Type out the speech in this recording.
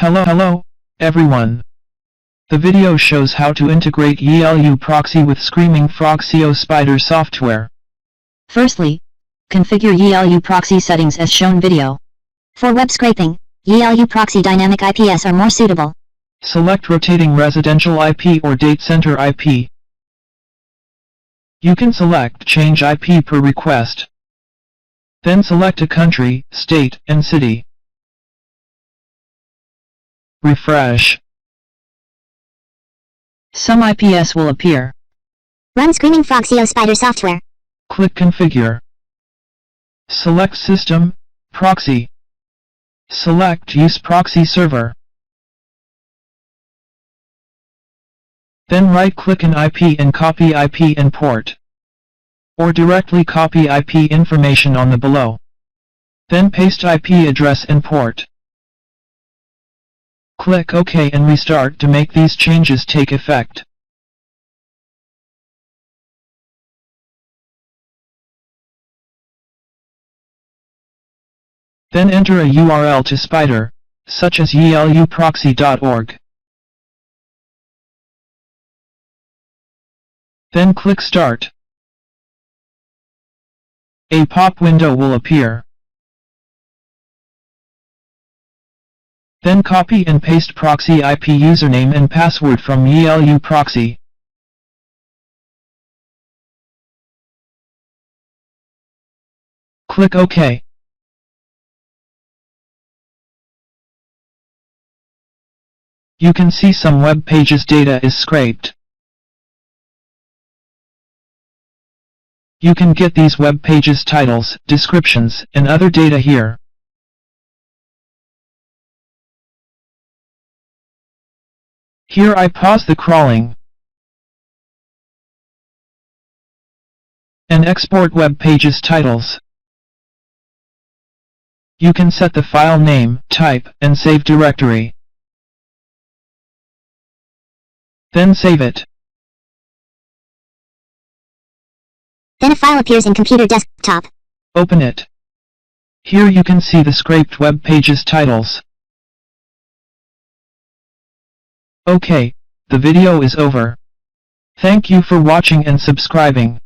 Hello, everyone. The video shows how to integrate YiLuProxy with Screaming Frog SEO Spider software. Firstly, configure YiLuProxy settings as shown video. For web scraping, YiLuProxy dynamic IPs are more suitable. Select rotating residential IP or data center IP. You can select change IP per request. Then select a country, state, and city. Refresh. Some IPs will appear. Run Screaming Frog SEO Spider software. Click Configure. Select System, Proxy. Select Use Proxy Server. Then right-click an IP and copy IP and port. Or directly copy IP information on the below. Then paste IP address and port. Click OK and restart to make these changes take effect. Then enter a URL to Spider, such as yiluproxy.org. Then click Start. A pop window will appear. Then copy and paste proxy IP username and password from YiLuProxy. Click OK. You can see some web pages data is scraped. You can get these web pages titles, descriptions, and other data here. Here I pause the crawling and export web pages titles. You can set the file name, type, and save directory. Then save it. Then a file appears in computer desktop. Open it. Here you can see the scraped web pages titles. Okay, the video is over. Thank you for watching and subscribing.